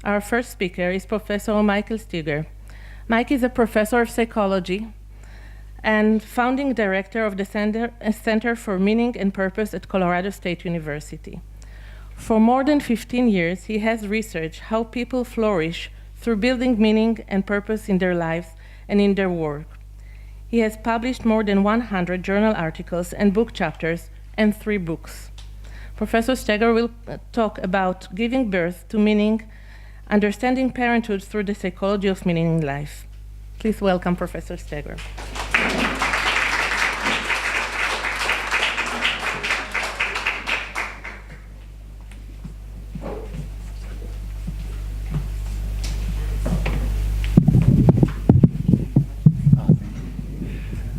Our first speaker is Professor Michael Steger. Mike is a professor of psychology and founding director of the Center for Meaning and Purpose at Colorado State University. For more than 15 years, he has researched how people flourish through building meaning and purpose in their lives and in their work. He has published more than 100 journal articles and book chapters and 3 books. Professor Steger will talk about giving birth to meaning, understanding parenthood through the psychology of meaning in life. Please welcome Professor Steger.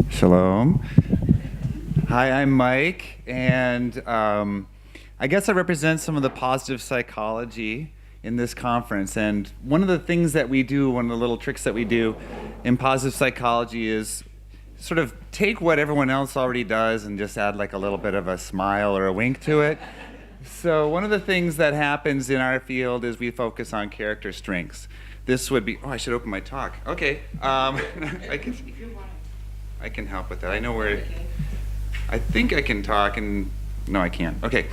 Shalom. Hi, I'm Mike, and I guess I represent some of the positive psychology in this conference. And one of the things that we do, one of the little tricks that we do in positive psychology is sort of take what everyone else already does and just add like a little bit of a smile or a wink to it. So one of the things that happens in our field is we focus on character strengths. This would be, oh, I should open my talk. Okay. I can help with that. I know where, I think I can talk and, no, I can't. Okay.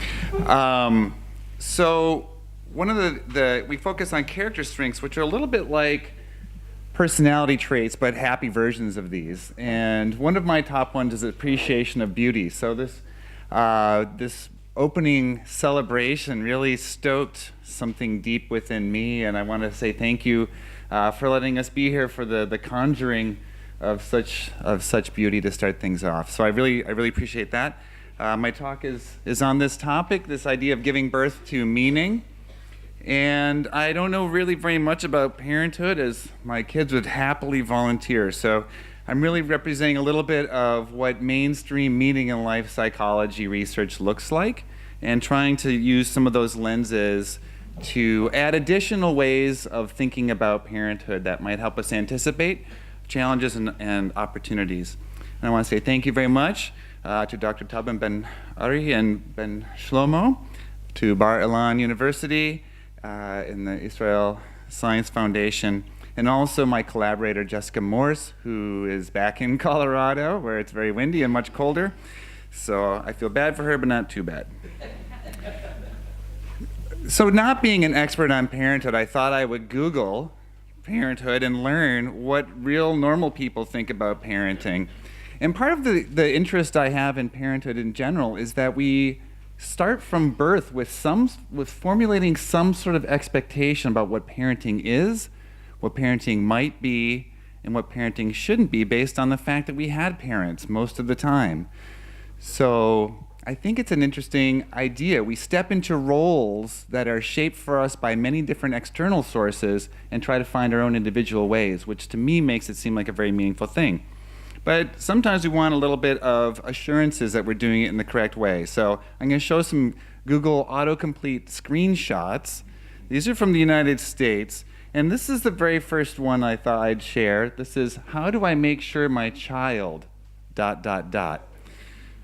So one of we focus on character strengths, which are a little bit like personality traits, but happy versions of these. And one of my top ones is appreciation of beauty. So this opening celebration really stoked something deep within me, and I want to say thank you for letting us be here for the conjuring of such beauty to start things off. So I really appreciate that. My talk is on this topic, this idea of giving birth to meaning. And I don't know really very much about parenthood, as my kids would happily volunteer. So I'm really representing a little bit of what mainstream meaning and life psychology research looks like, and trying to use some of those lenses to add additional ways of thinking about parenthood that might help us anticipate challenges and opportunities. And I want to say thank you very much to Dr. Taban Ben-Ari and Ben Shlomo, to Bar-Ilan University, in the Israel Science Foundation, and also my collaborator Jessica Morse, who is back in Colorado, where it's very windy and much colder. So I feel bad for her, but not too bad. So not being an expert on parenthood, I thought I would Google parenthood and learn what real normal people think about parenting. And part of the interest I have in parenthood in general is that we start from birth with formulating some sort of expectation about what parenting is, what parenting might be, and what parenting shouldn't be, based on the fact that we had parents most of the time. So I think it's an interesting idea. We step into roles that are shaped for us by many different external sources and try to find our own individual ways, which to me makes it seem like a very meaningful thing. But sometimes we want a little bit of assurances that we're doing it in the correct way. So I'm going to show some Google autocomplete screenshots. These are from the United States. And this is the very first one I thought I'd share. This is, how do I make sure my child ...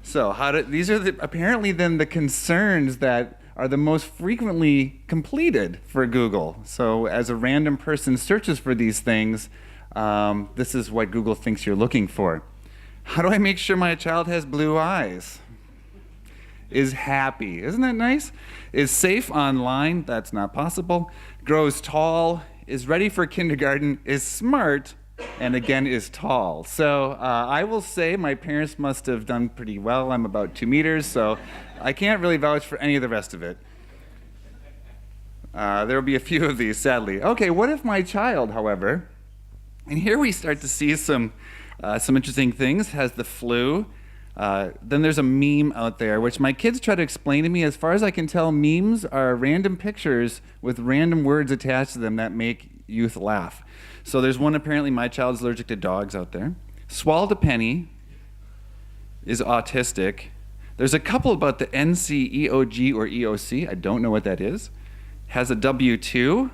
So these are apparently then the concerns that are the most frequently completed for Google. So as a random person searches for these things, this is what Google thinks you're looking for. How do I make sure my child has blue eyes? Is happy. Isn't that nice? Is safe online? That's not possible. Grows tall. Is ready for kindergarten. Is smart. And again, is tall. So I will say my parents must have done pretty well. I'm about 2 meters, so I can't really vouch for any of the rest of it. There will be a few of these, sadly. Okay, what if my child, however, and here we start to see some interesting things, has the flu. Then there's a meme out there, which my kids try to explain to me. As far as I can tell, memes are random pictures with random words attached to them that make youth laugh. So there's one, apparently my child's allergic to dogs out there. Swallowed a penny, is autistic. There's a couple about the NCEOG or EOC, I don't know what that is. Has a W-2,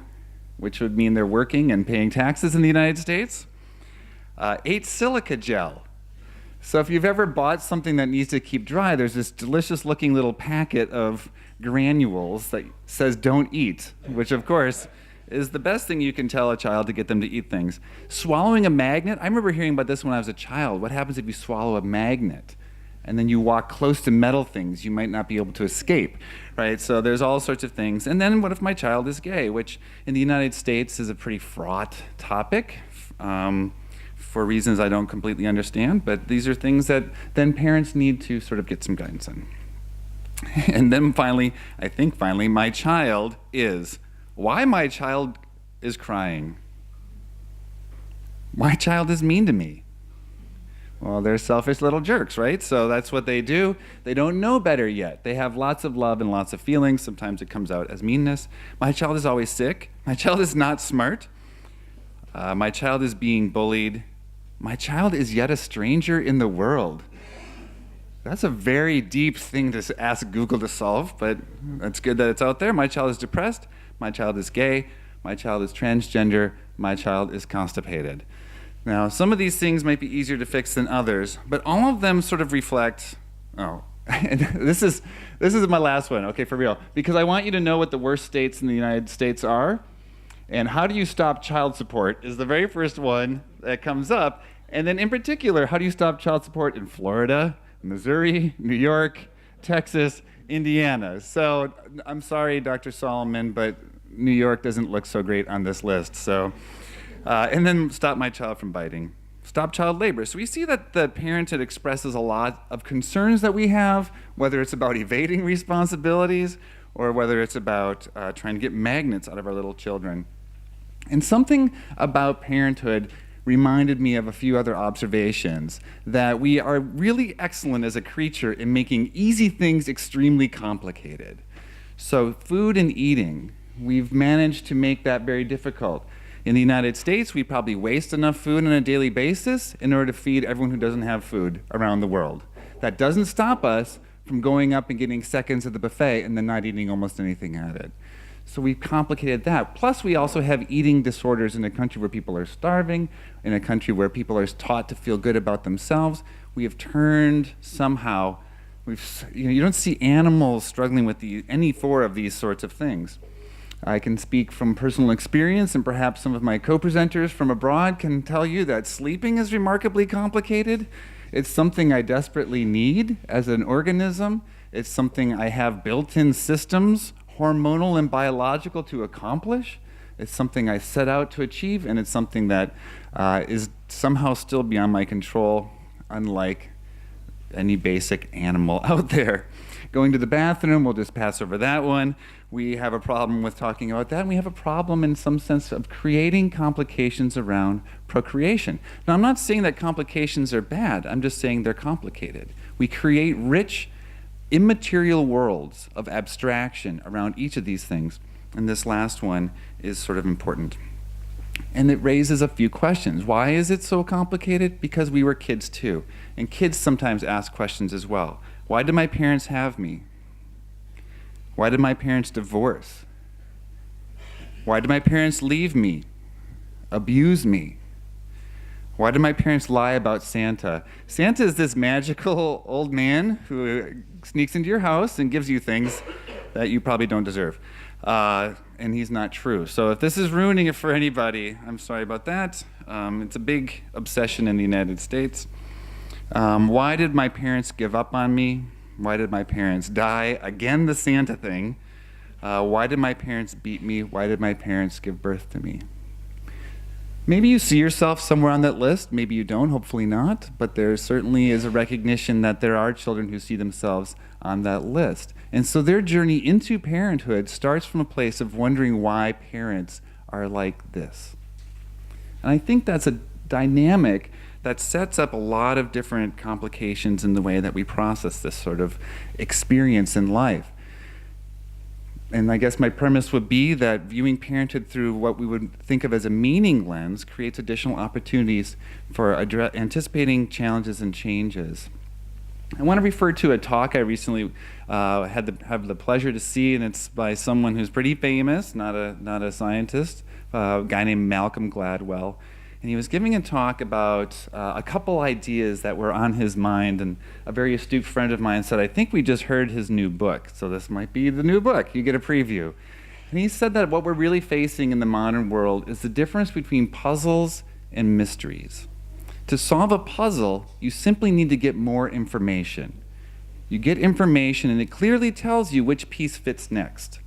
which would mean they're working and paying taxes in the United States. Ate silica gel. So if you've ever bought something that needs to keep dry, there's this delicious looking little packet of granules that says don't eat, which of course is the best thing you can tell a child to get them to eat things. Swallowing a magnet, I remember hearing about this when I was a child. What happens if you swallow a magnet and then you walk close to metal things? You might not be able to escape, right? So there's all sorts of things. And then what if my child is gay, which in the United States is a pretty fraught topic for reasons I don't completely understand, but these are things that then parents need to sort of get some guidance on. And then finally, I think finally, my child is. Why my child is crying? My child is mean to me. Well, they're selfish little jerks, right? So that's what they do. They don't know better yet. They have lots of love and lots of feelings. Sometimes it comes out as meanness. My child is always sick. My child is not smart. My child is being bullied. My child is yet a stranger in the world. That's a very deep thing to ask Google to solve, but it's good that it's out there. My child is depressed. My child is gay. My child is transgender. My child is constipated. Now, some of these things might be easier to fix than others, but all of them sort of reflect, and this is my last one, okay, for real, because I want you to know what the worst states in the United States are, and how do you stop child support is the very first one that comes up, and then in particular, how do you stop child support in Florida, Missouri, New York, Texas, Indiana. So I'm sorry, Dr. Solomon, but New York doesn't look so great on this list. So, and then stop my child from biting. Stop child labor. So we see that the parenthood expresses a lot of concerns that we have, whether it's about evading responsibilities or whether it's about trying to get magnets out of our little children. And something about parenthood reminded me of a few other observations, that we are really excellent as a creature in making easy things extremely complicated. So food and eating, we've managed to make that very difficult. In the United States, we probably waste enough food on a daily basis in order to feed everyone who doesn't have food around the world. That doesn't stop us from going up and getting seconds at the buffet and then not eating almost anything at it. So we've complicated that. Plus, we also have eating disorders in a country where people are starving, in a country where people are taught to feel good about themselves. We have turned somehow, you don't see animals struggling with any four of these sorts of things. I can speak from personal experience, and perhaps some of my co-presenters from abroad can tell you that sleeping is remarkably complicated. It's something I desperately need as an organism. It's something I have built-in systems, hormonal and biological, to accomplish. It's something I set out to achieve, and it's something that is somehow still beyond my control, unlike any basic animal out there. Going to the bathroom, we'll just pass over that one. We have a problem with talking about that, and we have a problem in some sense of creating complications around procreation. Now, I'm not saying that complications are bad, I'm just saying they're complicated. We create rich, immaterial worlds of abstraction around each of these things, and this last one is sort of important. And it raises a few questions. Why is it so complicated? Because we were kids too, and kids sometimes ask questions as well. Why did my parents have me? Why did my parents divorce? Why did my parents leave me? Abuse me? Why did my parents lie about Santa? Santa is this magical old man who sneaks into your house and gives you things that you probably don't deserve. And he's not true. So if this is ruining it for anybody, I'm sorry about that. It's a big obsession in the United States. Why did my parents give up on me? Why did my parents die? Again, the Santa thing. Why did my parents beat me? Why did my parents give birth to me? Maybe you see yourself somewhere on that list. Maybe you don't, hopefully not. But there certainly is a recognition that there are children who see themselves on that list. And so their journey into parenthood starts from a place of wondering why parents are like this. And I think that's a dynamic that sets up a lot of different complications in the way that we process this sort of experience in life. And I guess my premise would be that viewing parenthood through what we would think of as a meaning lens creates additional opportunities for anticipating challenges and changes. I want to refer to a talk I recently have the pleasure to see, and it's by someone who's pretty famous, not a scientist, a guy named Malcolm Gladwell. And he was giving a talk about a couple ideas that were on his mind, and a very astute friend of mine said, I think we just heard his new book, so this might be the new book. You get a preview. And he said that what we're really facing in the modern world is the difference between puzzles and mysteries. To solve a puzzle, you simply need to get more information. You get information and it clearly tells you which piece fits next.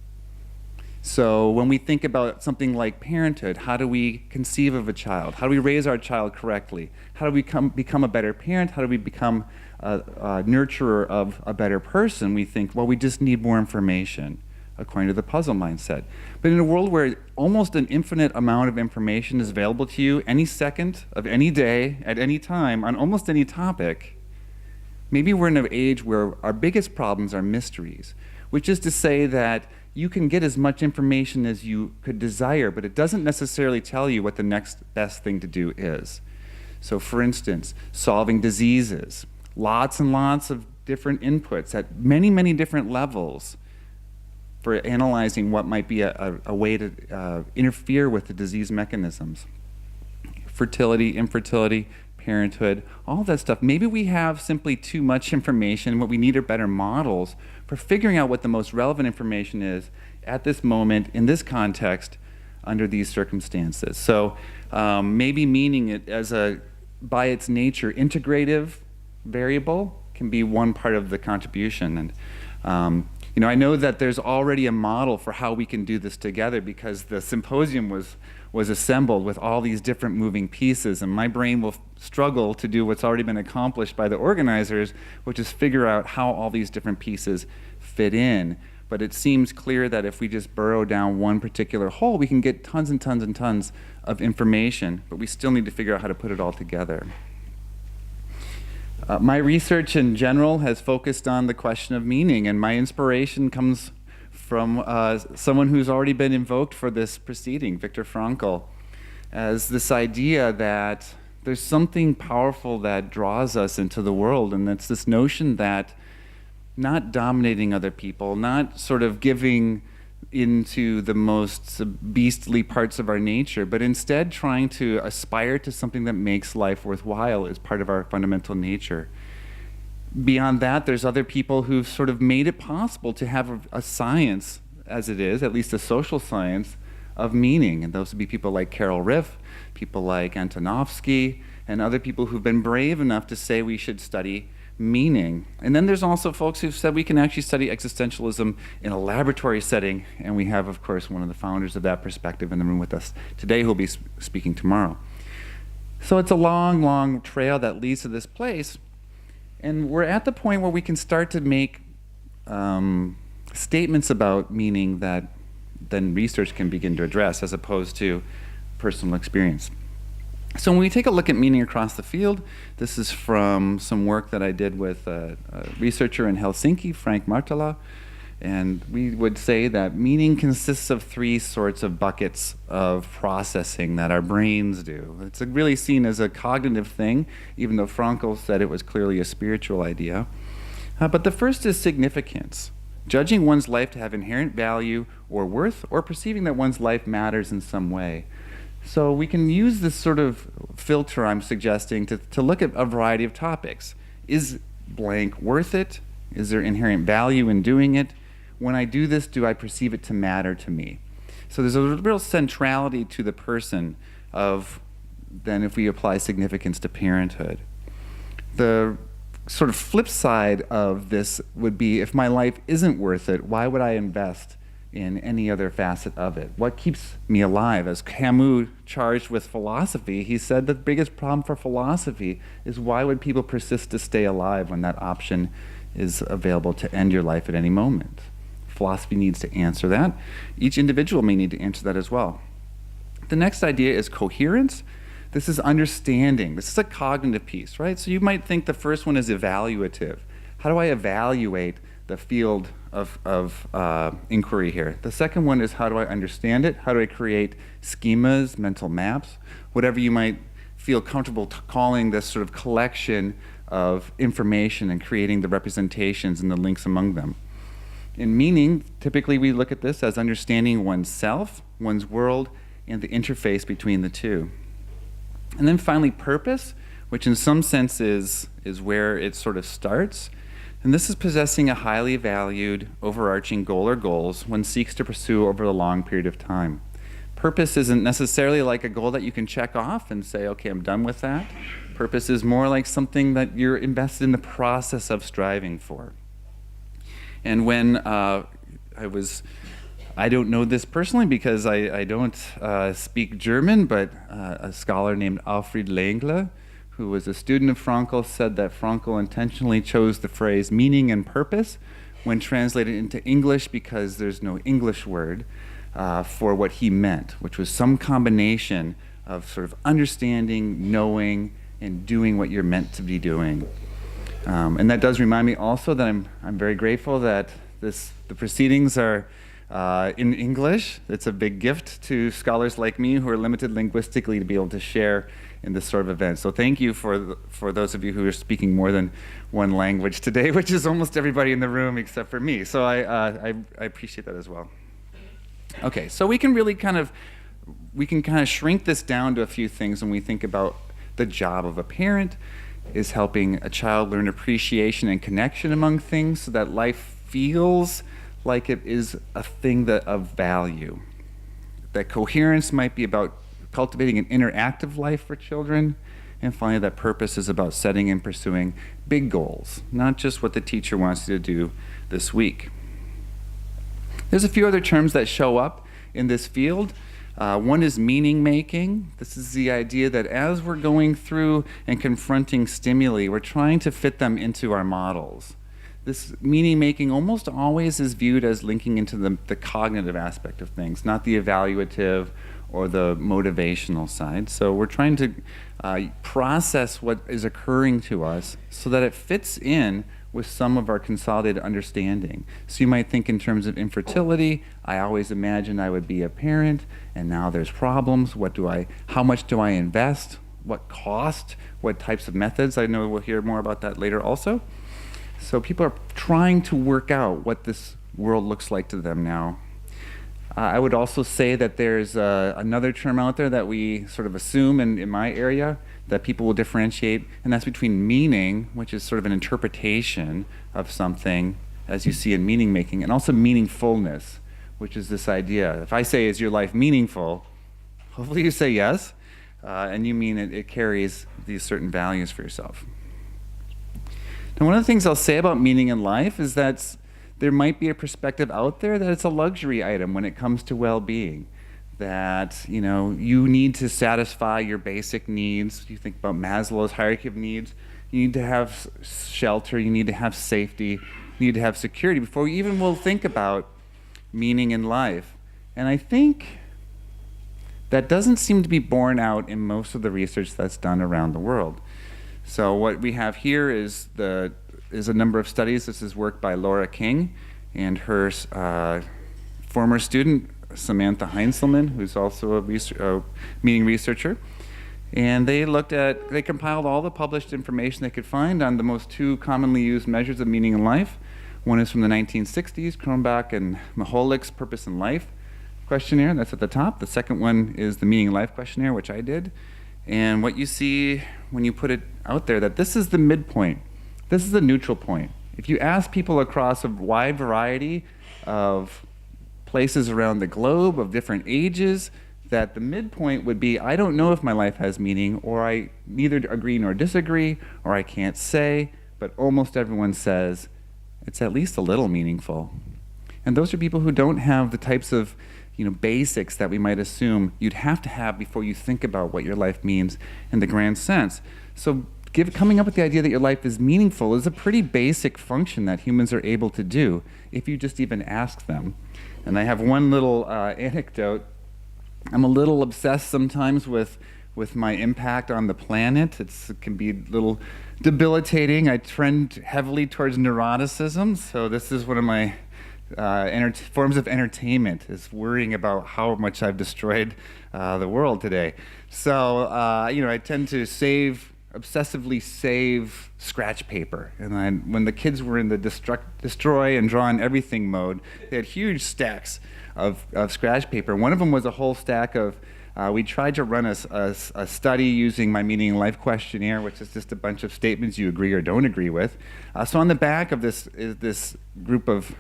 So when we think about something like parenthood, how do we conceive of a child? How do we raise our child correctly? How do we become a better parent? How do we become a nurturer of a better person? We think, well, we just need more information, according to the puzzle mindset. But in a world where almost an infinite amount of information is available to you any second of any day, at any time, on almost any topic, maybe we're in an age where our biggest problems are mysteries, which is to say that you can get as much information as you could desire, but it doesn't necessarily tell you what the next best thing to do is. So for instance, solving diseases, lots and lots of different inputs at many, many different levels for analyzing what might be a way to interfere with the disease mechanisms. Fertility, infertility, parenthood, all that stuff. Maybe we have simply too much information. What we need are better models for figuring out what the most relevant information is at this moment, in this context, under these circumstances. So maybe meaning it as a, by its nature, integrative variable can be one part of the contribution. And you know, I know that there's already a model for how we can do this together because the symposium was assembled with all these different moving pieces, and my brain will struggle to do what's already been accomplished by the organizers, which is figure out how all these different pieces fit in. But it seems clear that if we just burrow down one particular hole, we can get tons and tons and tons of information, but we still need to figure out how to put it all together. My research in general has focused on the question of meaning, and my inspiration comes from someone who's already been invoked for this proceeding, Viktor Frankl, as this idea that there's something powerful that draws us into the world, and that's this notion that not dominating other people, not sort of giving into the most beastly parts of our nature, but instead trying to aspire to something that makes life worthwhile is part of our fundamental nature. Beyond that, there's other people who've sort of made it possible to have a science, as it is, at least a social science, of meaning. And those would be people like Carol Riff, people like Antonovsky, and other people who've been brave enough to say we should study meaning. And then there's also folks who've said we can actually study existentialism in a laboratory setting, and we have, of course, one of the founders of that perspective in the room with us today who'll be speaking tomorrow. So it's a long, long trail that leads to this place, and we're at the point where we can start to make statements about meaning that then research can begin to address as opposed to personal experience. So when we take a look at meaning across the field, this is from some work that I did with a researcher in Helsinki, Frank Martala, and we would say that meaning consists of three sorts of buckets of processing that our brains do. It's really seen as a cognitive thing, even though Frankl said it was clearly a spiritual idea. But the first is significance, judging one's life to have inherent value or worth, or perceiving that one's life matters in some way. So we can use this sort of filter I'm suggesting to look at a variety of topics. Is blank worth it? Is there inherent value in doing it? When I do this, do I perceive it to matter to me? So there's a real centrality to the person of then if we apply significance to parenthood. The sort of flip side of this would be if my life isn't worth it, why would I invest in any other facet of it? What keeps me alive? As Camus charged with philosophy, he said the biggest problem for philosophy is why would people persist to stay alive when that option is available to end your life at any moment? Philosophy needs to answer that. Each individual may need to answer that as well. The next idea is coherence. This is understanding. This is a cognitive piece, right? So you might think the first one is evaluative. How do I evaluate the field of inquiry here? The second one is how do I understand it? How do I create schemas, mental maps, whatever you might feel comfortable calling this sort of collection of information and creating the representations and the links among them. In meaning, typically we look at this as understanding oneself, one's world, and the interface between the two. And then finally purpose, which in some sense is where it sort of starts. And this is possessing a highly valued, overarching goal or goals one seeks to pursue over a long period of time. Purpose isn't necessarily like a goal that you can check off and say, okay, I'm done with that. Purpose is more like something that you're invested in the process of striving for. And when I don't know this personally because I don't speak German, but a scholar named Alfred Lengle, who was a student of Frankl, said that Frankl intentionally chose the phrase meaning and purpose when translated into English because there's no English word for what he meant, which was some combination of sort of understanding, knowing, and doing what you're meant to be doing. And that does remind me also that I'm very grateful that the proceedings are in English. It's a big gift to scholars like me who are limited linguistically to be able to share in this sort of event. So thank you for those of you who are speaking more than one language today, which is almost everybody in the room except for me. So I appreciate that as well. Okay, so we can really kind of shrink this down to a few things when we think about the job of a parent is helping a child learn appreciation and connection among things so that life feels like it is a thing of value. That coherence might be about cultivating an interactive life for children, and finally that purpose is about setting and pursuing big goals, not just what the teacher wants you to do this week. There's a few other terms that show up in this field. One is meaning making. This is the idea that as we're going through and confronting stimuli, we're trying to fit them into our models. This meaning making almost always is viewed as linking into the cognitive aspect of things, not the evaluative or the motivational side. So we're trying to process what is occurring to us so that it fits in with some of our consolidated understanding. So you might think in terms of infertility. I always imagined I would be a parent, and now there's problems. How much do I invest? What cost? What types of methods? I know we'll hear more about that later also. So people are trying to work out what this world looks like to them now. I would also say that there's another term out there that we sort of assume in my area that people will differentiate, and that's between meaning, which is sort of an interpretation of something, as you see in meaning making, and also meaningfulness, which is this idea. If I say, is your life meaningful? Hopefully you say yes, and you mean it carries these certain values for yourself. Now, one of the things I'll say about meaning in life is that there might be a perspective out there that it's a luxury item when it comes to well-being, that you need to satisfy your basic needs. You think about Maslow's hierarchy of needs. You need to have shelter, you need to have safety, you need to have security before you even will think about meaning in life. And I think that doesn't seem to be borne out in most of the research that's done around the world. So what we have here is a number of studies. This is work by Laura King and her former student, Samantha Heinzelman, who's also a meaning researcher. And they compiled all the published information they could find on the most two commonly used measures of meaning in life. One is from the 1960s, Kronbach and Miholik's Purpose in Life questionnaire, that's at the top. The second one is the Meaning in Life questionnaire, which I did. And what you see when you put it out there, that this is the midpoint. This is the neutral point. If you ask people across a wide variety of places around the globe, of different ages, that the midpoint would be, I don't know if my life has meaning, or I neither agree nor disagree, or I can't say, but almost everyone says it's at least a little meaningful. And those are people who don't have the types of basics that we might assume you'd have to have before you think about what your life means in the grand sense. So coming up with the idea that your life is meaningful is a pretty basic function that humans are able to do if you just even ask them. And I have one little anecdote. I'm a little obsessed sometimes with my impact on the planet. It can be a little debilitating. I trend heavily towards neuroticism, so this is one of my forms of entertainment, is worrying about how much I've destroyed the world today. So I tend to obsessively save scratch paper. And when the kids were in the destroy and draw on everything mode, they had huge stacks of scratch paper. One of them was a whole stack of we tried to run a study using my Meaning in Life questionnaire, which is just a bunch of statements you agree or don't agree with. So on the back of this is this group of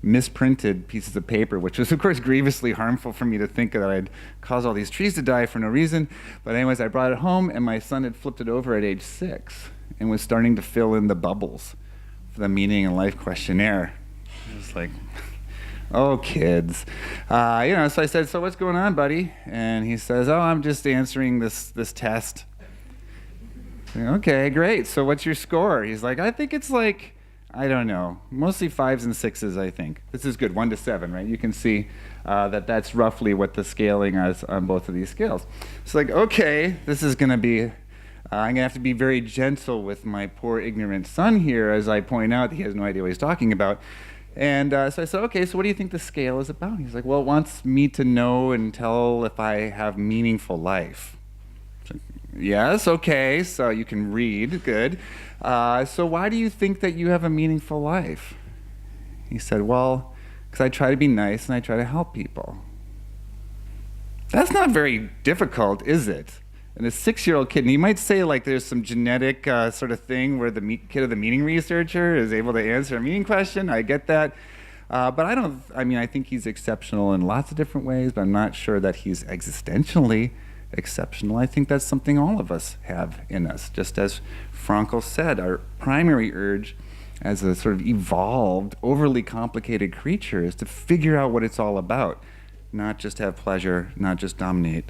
misprinted pieces of paper, which was of course grievously harmful for me to think that I'd cause all these trees to die for no reason. But anyways, I brought it home, and my son had flipped it over at age 6 and was starting to fill in the bubbles for the Meaning in Life questionnaire. It was like, oh, kids. So I said, so what's going on, buddy? And he says, oh, I'm just answering this test. Okay, great. So what's your score? He's like, I think it's like, I don't know, mostly 5s and 6s, I think. This is good, 1 to 7, right? You can see that's roughly what the scaling is on both of these scales. It's like, okay, this is going to be, I'm going to have to be very gentle with my poor ignorant son here as I point out that he has no idea what he's talking about. And so I said, okay, so what do you think the scale is about? He's like, well, it wants me to know and tell if I have meaningful life. Yes, okay, so you can read, good. So why do you think that you have a meaningful life? He said, well, because I try to be nice and I try to help people. That's not very difficult, is it? And a 6-year-old kid, and you might say like there's some genetic sort of thing where the kid of the meaning researcher is able to answer a meaning question. I get that. But I think he's exceptional in lots of different ways, but I'm not sure that he's existentially exceptional. I think that's something all of us have in us. Just as Frankl said, our primary urge as a sort of evolved, overly complicated creature is to figure out what it's all about, not just have pleasure, not just dominate.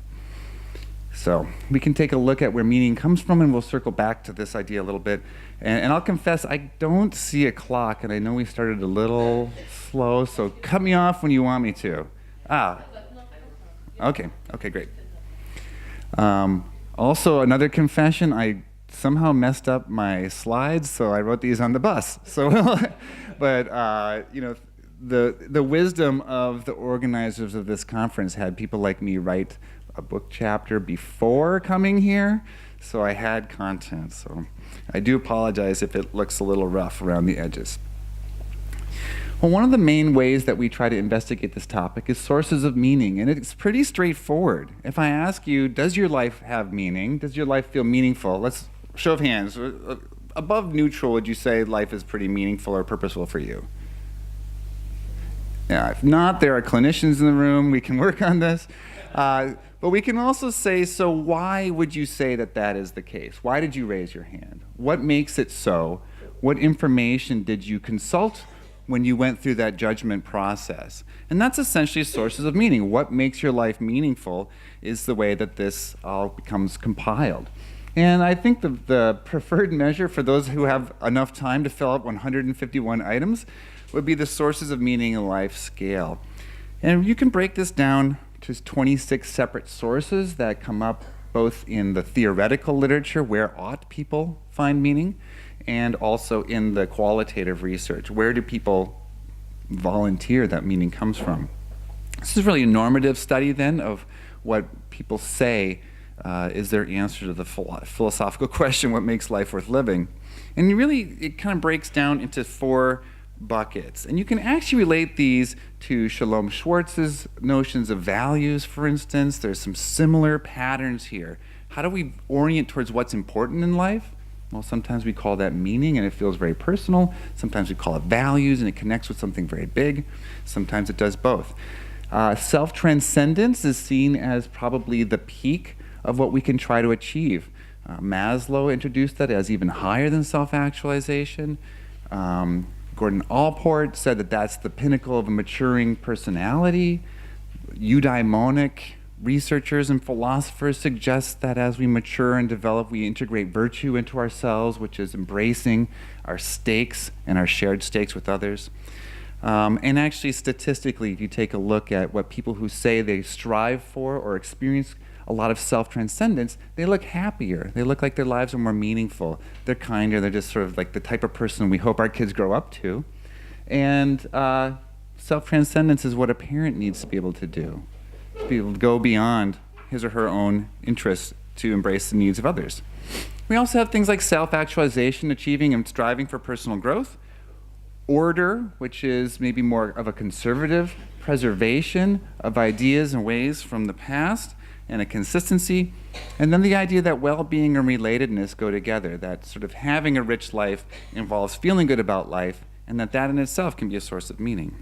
So we can take a look at where meaning comes from, and we'll circle back to this idea a little bit. And I'll confess, I don't see a clock, and I know we started a little slow, so cut me off when you want me to. Okay, great. Also, another confession, I somehow messed up my slides, so I wrote these on the bus. So, but the wisdom of the organizers of this conference had people like me write a book chapter before coming here, so I had content. So I do apologize if it looks a little rough around the edges. Well, one of the main ways that we try to investigate this topic is sources of meaning, and it's pretty straightforward. If I ask you, does your life have meaning? Does your life feel meaningful? Let's show of hands. Above neutral, would you say life is pretty meaningful or purposeful for you? Yeah, if not, there are clinicians in the room. We can work on this. But we can also say, so why would you say that that is the case? Why did you raise your hand? What makes it so? What information did you consult when you went through that judgment process? And that's essentially sources of meaning. What makes your life meaningful is the way that this all becomes compiled. And I think the preferred measure for those who have enough time to fill out 151 items would be the sources of meaning in life scale. And you can break this down to 26 separate sources that come up both in the theoretical literature, where ought people find meaning, and also in the qualitative research. Where do people volunteer that meaning comes from? This is really a normative study then of what people say is their answer to the philosophical question, what makes life worth living? And really, it kind of breaks down into 4 buckets. And you can actually relate these to Shalom Schwartz's notions of values, for instance. There's some similar patterns here. How do we orient towards what's important in life? Well, sometimes we call that meaning and it feels very personal. Sometimes we call it values and it connects with something very big. Sometimes it does both. Self-transcendence is seen as probably the peak of what we can try to achieve. Maslow introduced that as even higher than self-actualization. Gordon Allport said that that's the pinnacle of a maturing personality. Eudaimonic researchers and philosophers suggest that as we mature and develop, we integrate virtue into ourselves, which is embracing our stakes and our shared stakes with others. And actually, statistically, if you take a look at what people who say they strive for or experience a lot of self-transcendence, they look happier. They look like their lives are more meaningful. They're kinder. They're just sort of like the type of person we hope our kids grow up to. And self-transcendence is what a parent needs to be able to do, to be able to go beyond his or her own interests to embrace the needs of others. We also have things like self-actualization, achieving and striving for personal growth. Order, which is maybe more of a conservative preservation of ideas and ways from the past, and a consistency, and then the idea that well-being and relatedness go together, that sort of having a rich life involves feeling good about life, and that in itself can be a source of meaning.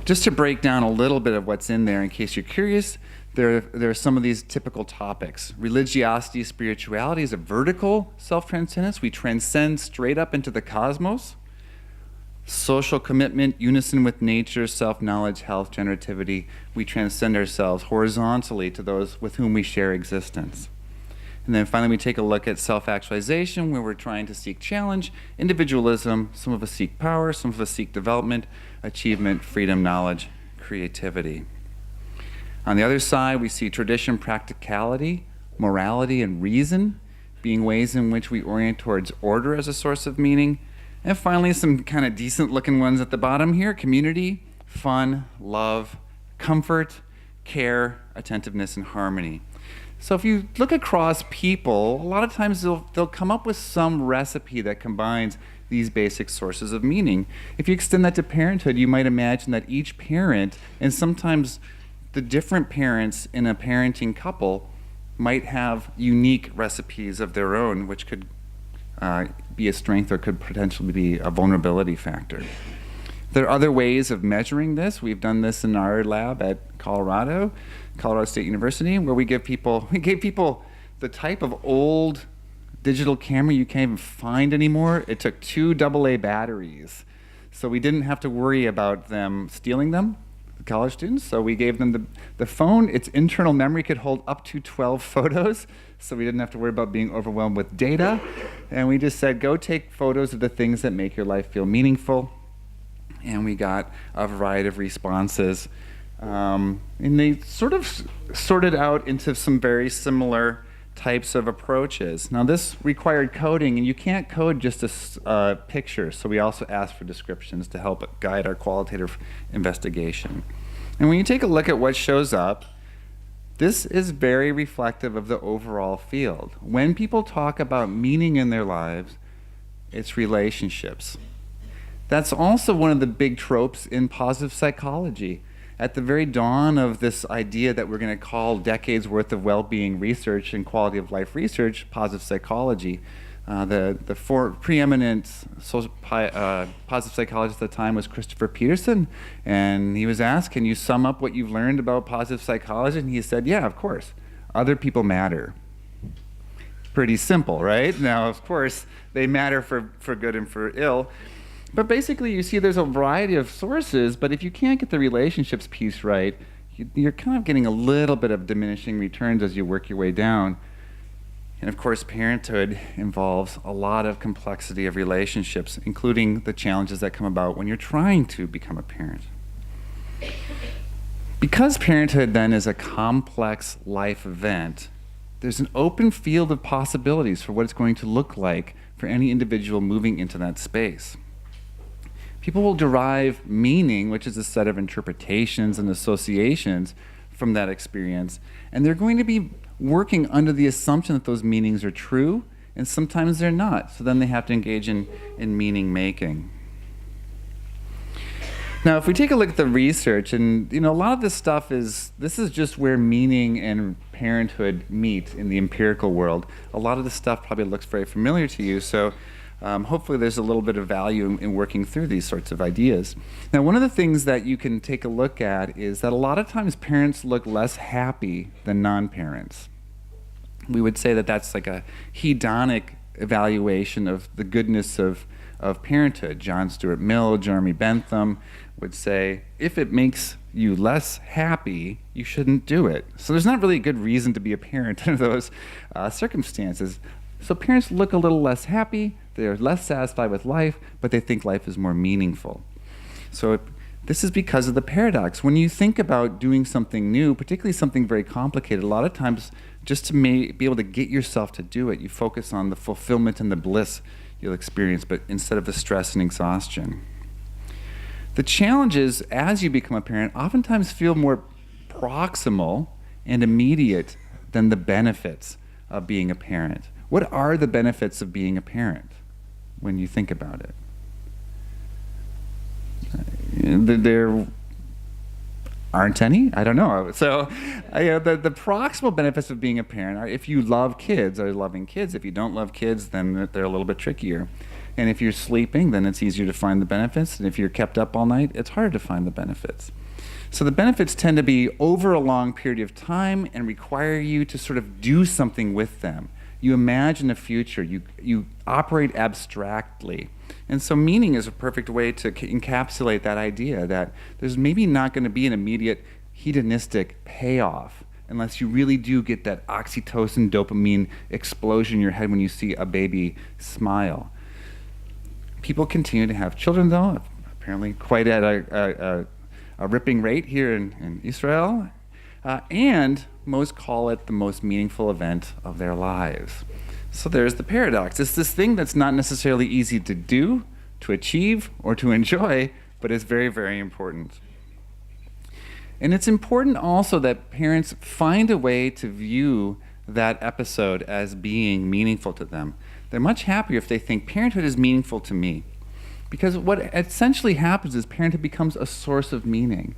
Just to break down a little bit of what's in there, in case you're curious, there are some of these typical topics. Religiosity, spirituality is a vertical self-transcendence. We transcend straight up into the cosmos. Social commitment, unison with nature, self-knowledge, health, generativity. We transcend ourselves horizontally to those with whom we share existence. And then finally, we take a look at self-actualization, where we're trying to seek challenge, individualism. Some of us seek power, some of us seek development, achievement, freedom, knowledge, creativity. On the other side, we see tradition, practicality, morality, and reason being ways in which we orient towards order as a source of meaning. And finally, some kind of decent-looking ones at the bottom here: community, fun, love, comfort, care, attentiveness, and harmony. So if you look across people, a lot of times they'll come up with some recipe that combines these basic sources of meaning. If you extend that to parenthood, you might imagine that each parent, and sometimes the different parents in a parenting couple, might have unique recipes of their own, which could be a strength or could potentially be a vulnerability factor. There are other ways of measuring this. We've done this in our lab at Colorado State University, where we gave people the type of old digital camera you can't even find anymore. It took 2 AA batteries. So we didn't have to worry about them stealing them, the college students. So we gave them the phone. Its internal memory could hold up to 12 photos. So we didn't have to worry about being overwhelmed with data. And we just said, go take photos of the things that make your life feel meaningful. And we got a variety of responses. And they sort of sorted out into some very similar types of approaches. Now, this required coding, and you can't code just a picture, so we also asked for descriptions to help guide our qualitative investigation. And when you take a look at what shows up, this is very reflective of the overall field. When people talk about meaning in their lives, it's relationships. That's also one of the big tropes in positive psychology. At the very dawn of this idea that we're going to call decades worth of well-being research and quality of life research positive psychology, the preeminent positive psychologist at the time was Christopher Peterson, and he was asked, can you sum up what you've learned about positive psychology? And he said, yeah, of course. Other people matter. Pretty simple, right? Now, of course, they matter for good and for ill. But basically, you see there's a variety of sources, but if you can't get the relationships piece right, you're kind of getting a little bit of diminishing returns as you work your way down. And of course, parenthood involves a lot of complexity of relationships, including the challenges that come about when you're trying to become a parent. Because parenthood then is a complex life event, there's an open field of possibilities for what it's going to look like for any individual moving into that space. People will derive meaning, which is a set of interpretations and associations from that experience, and they're going to be working under the assumption that those meanings are true, and sometimes they're not. So then they have to engage in meaning making. Now, if we take a look at the research, and a lot of this is just where meaning and parenthood meet in the empirical world. A lot of this stuff probably looks very familiar to you, so hopefully there's a little bit of value in working through these sorts of ideas. Now, one of the things that you can take a look at is that a lot of times parents look less happy than non-parents. We would say that that's like a hedonic evaluation of the goodness of parenthood. John Stuart Mill, Jeremy Bentham would say, if it makes you less happy, you shouldn't do it. So there's not really a good reason to be a parent under those circumstances. So parents look a little less happy, they're less satisfied with life, but they think life is more meaningful. So this is because of the paradox. When you think about doing something new, particularly something very complicated, a lot of times just to be able to get yourself to do it, you focus on the fulfillment and the bliss you'll experience, but instead of the stress and exhaustion. The challenges as you become a parent oftentimes feel more proximal and immediate than the benefits of being a parent. What are the benefits of being a parent when you think about it? aren't any. I don't know. So the proximal benefits of being a parent are if you love kids, are loving kids. If you don't love kids, then they're a little bit trickier. And if you're sleeping, then it's easier to find the benefits. And if you're kept up all night, it's harder to find the benefits. So the benefits tend to be over a long period of time and require you to sort of do something with them. You imagine a future. You operate abstractly. And so meaning is a perfect way to encapsulate that idea that there's maybe not going to be an immediate hedonistic payoff unless you really do get that oxytocin, dopamine explosion in your head when you see a baby smile. People continue to have children, though, apparently quite at a ripping rate here in Israel, and most call it the most meaningful event of their lives. So there's the paradox. It's this thing that's not necessarily easy to do, to achieve, or to enjoy, but is very, very important. And it's important also that parents find a way to view that episode as being meaningful to them. They're much happier if they think parenthood is meaningful to me. Because what essentially happens is parenthood becomes a source of meaning.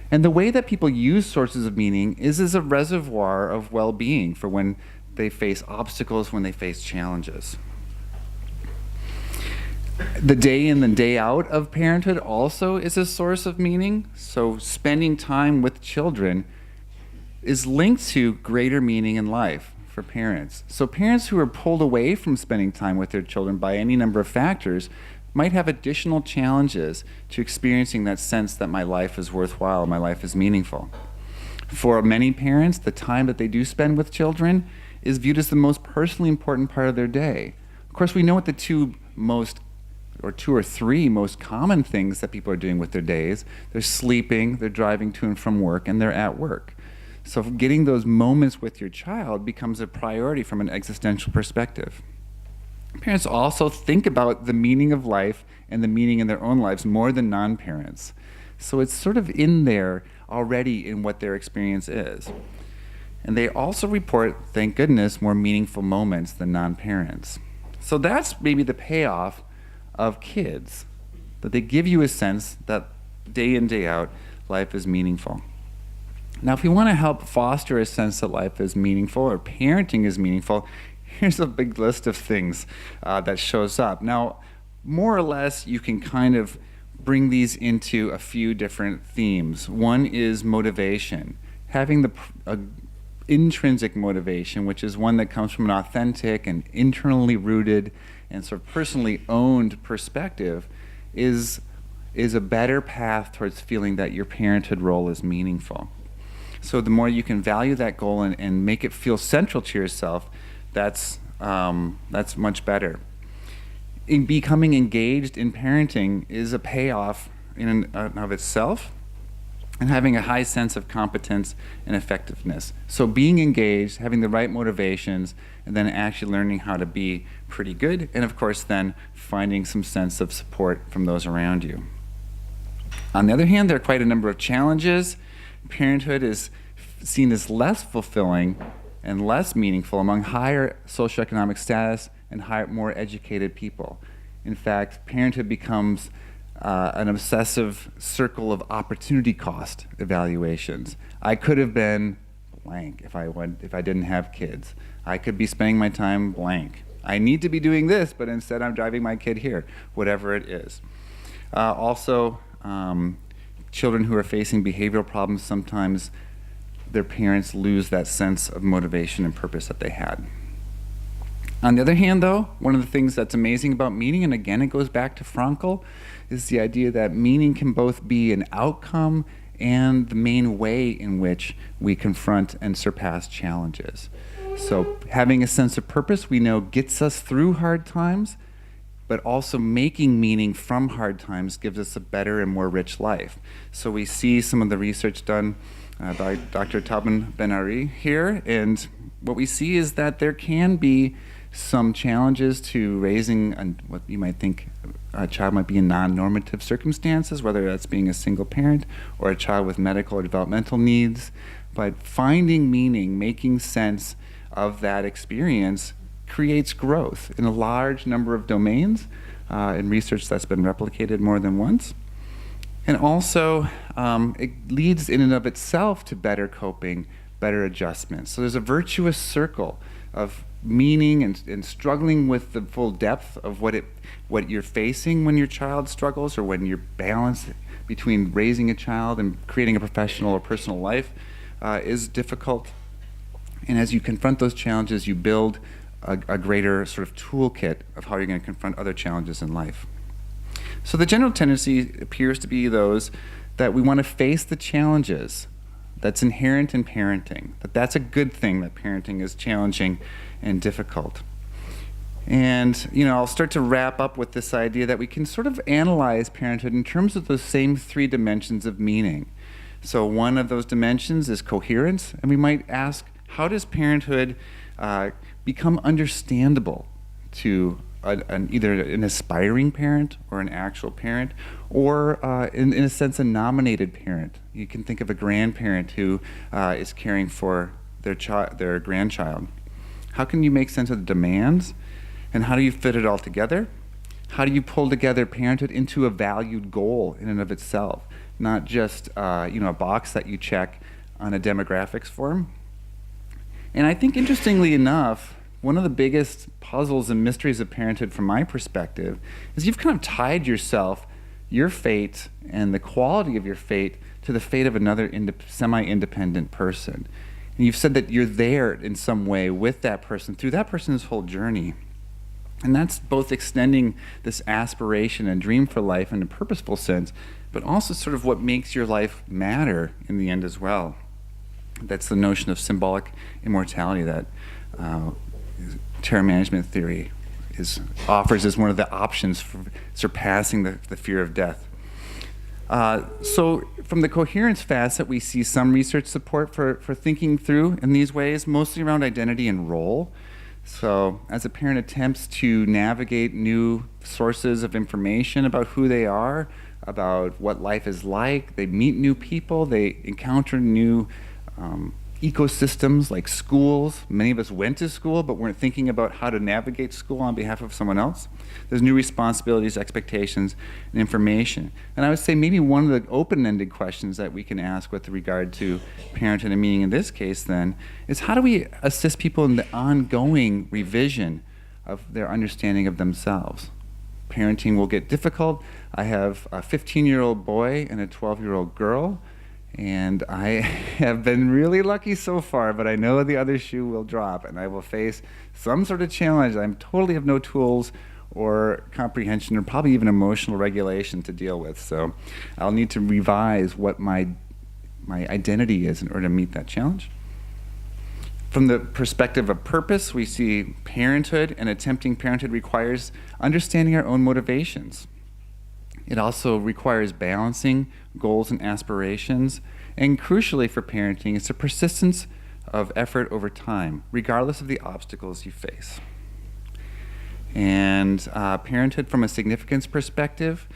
And the way that people use sources of meaning is as a reservoir of well-being for when they face obstacles, when they face challenges. The day in and day out of parenthood also is a source of meaning. So spending time with children is linked to greater meaning in life for parents. So parents who are pulled away from spending time with their children by any number of factors might have additional challenges to experiencing that sense that my life is worthwhile, my life is meaningful. For many parents, the time that they do spend with children is viewed as the most personally important part of their day. Of course, we know what the two or three most common things that people are doing with their days. They're sleeping, they're driving to and from work, and they're at work. So getting those moments with your child becomes a priority from an existential perspective. Parents also think about the meaning of life and the meaning in their own lives more than non-parents. So it's sort of in there already in what their experience is. And they also report, thank goodness, more meaningful moments than non-parents. So that's maybe the payoff of kids, that they give you a sense that day in, day out, life is meaningful. Now, if we want to help foster a sense that life is meaningful or parenting is meaningful, here's a big list of things that shows up. Now, more or less, you can kind of bring these into a few different themes. One is motivation, having the intrinsic motivation, which is one that comes from an authentic and internally rooted and sort of personally owned perspective, is a better path towards feeling that your parenthood role is meaningful. So the more you can value that goal and make it feel central to yourself, that's much better. In becoming engaged in parenting is a payoff in and of itself, and having a high sense of competence and effectiveness. So being engaged, having the right motivations, and then actually learning how to be pretty good, and of course then finding some sense of support from those around you. On the other hand, there are quite a number of challenges. Parenthood is seen as less fulfilling and less meaningful among higher socioeconomic status and more educated people. In fact, parenthood becomes an obsessive circle of opportunity cost evaluations. I could have been blank if I didn't have kids. I could be spending my time blank. I need to be doing this, but instead I'm driving my kid here, whatever it is. Also, children who are facing behavioral problems, sometimes their parents lose that sense of motivation and purpose that they had. On the other hand, though, one of the things that's amazing about meaning, and again it goes back to Frankl, is the idea that meaning can both be an outcome and the main way in which we confront and surpass challenges. So having a sense of purpose, we know, gets us through hard times, but also making meaning from hard times gives us a better and more rich life. So we see some of the research done by Dr. Taban Ben-Ari here, and what we see is that there can be some challenges to raising what you might think a child might be in non-normative circumstances, whether that's being a single parent or a child with medical or developmental needs. But finding meaning, making sense of that experience creates growth in a large number of domains in research that's been replicated more than once. And also, it leads in and of itself to better coping, better adjustments. So there's a virtuous circle of meaning and struggling with the full depth of what you're facing when your child struggles, or when you're balanced between raising a child and creating a professional or personal life is difficult. And as you confront those challenges, you build a greater sort of toolkit of how you're going to confront other challenges in life. So the general tendency appears to be those that we want to face the challenges that's inherent in parenting, that's a good thing, that parenting is challenging and difficult. And, I'll start to wrap up with this idea that we can sort of analyze parenthood in terms of those same three dimensions of meaning. So one of those dimensions is coherence, and we might ask, how does parenthood become understandable to either an aspiring parent or an actual parent, or in a sense a nominated parent? You can think of a grandparent who is caring for their grandchild. How can you make sense of the demands, and how do you fit it all together? How do you pull together parenthood into a valued goal in and of itself, not just a box that you check on a demographics form? And I think, interestingly enough, one of the biggest puzzles and mysteries of parenthood from my perspective is you've kind of tied yourself, your fate, and the quality of your fate to the fate of another semi-independent person. And you've said that you're there in some way with that person, through that person's whole journey. And that's both extending this aspiration and dream for life in a purposeful sense, but also sort of what makes your life matter in the end as well. That's the notion of symbolic immortality that terror management theory offers as one of the options for surpassing the fear of death. So from the coherence facet, we see some research support for thinking through in these ways, mostly around identity and role. So as a parent attempts to navigate new sources of information about who they are, about what life is like, they meet new people, they encounter new ecosystems like schools. Many of us went to school but weren't thinking about how to navigate school on behalf of someone else. There's new responsibilities, expectations, and information. And I would say maybe one of the open-ended questions that we can ask with regard to parenthood and meaning in this case then is, how do we assist people in the ongoing revision of their understanding of themselves? Parenting will get difficult. I have a 15-year-old boy and a 12-year-old girl, and I have been really lucky so far, but I know the other shoe will drop and I will face some sort of challenge. I totally have no tools or comprehension or probably even emotional regulation to deal with. So I'll need to revise what my identity is in order to meet that challenge. From the perspective of purpose, we see parenthood and attempting parenthood requires understanding our own motivations. It also requires balancing goals and aspirations, and crucially for parenting, it's a persistence of effort over time, regardless of the obstacles you face. And parenthood from a significance perspective,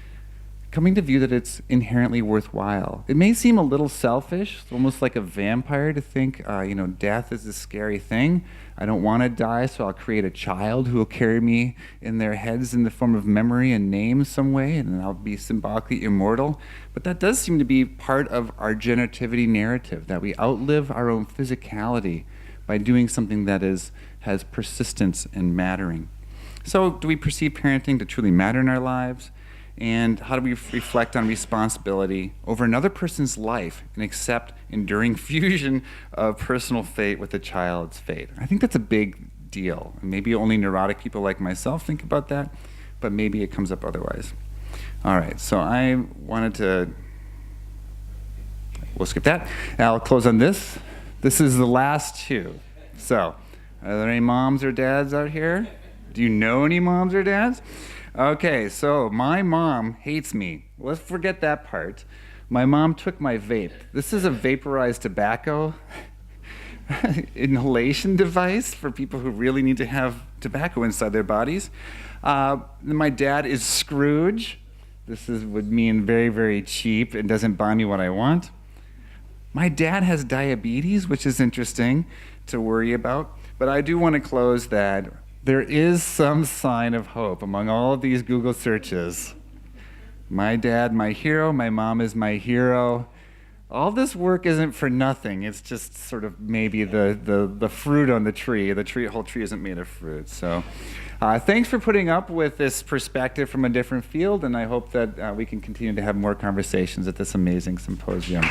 coming to view that it's inherently worthwhile. It may seem a little selfish, it's almost like a vampire to think, death is a scary thing. I don't want to die, so I'll create a child who will carry me in their heads in the form of memory and name some way, and I'll be symbolically immortal. But that does seem to be part of our generativity narrative, that we outlive our own physicality by doing something that has persistence and mattering. So do we perceive parenting to truly matter in our lives? And how do we reflect on responsibility over another person's life and accept enduring fusion of personal fate with a child's fate? I think that's a big deal. And maybe only neurotic people like myself think about that, but maybe it comes up otherwise. All right, so we'll skip that. I'll close on this. This is the last two. So, are there any moms or dads out here? Do you know any moms or dads? Okay, so my mom hates me. Let's forget that part. My mom took my vape. This is a vaporized tobacco inhalation device for people who really need to have tobacco inside their bodies. My dad is Scrooge. This would mean very, very cheap and doesn't buy me what I want. My dad has diabetes, which is interesting to worry about. But I do want to close that there is some sign of hope among all of these Google searches. My dad, my hero. My mom is my hero. All this work isn't for nothing. It's just sort of maybe the fruit on the tree. The whole tree isn't made of fruit. So thanks for putting up with this perspective from a different field, and I hope that we can continue to have more conversations at this amazing symposium.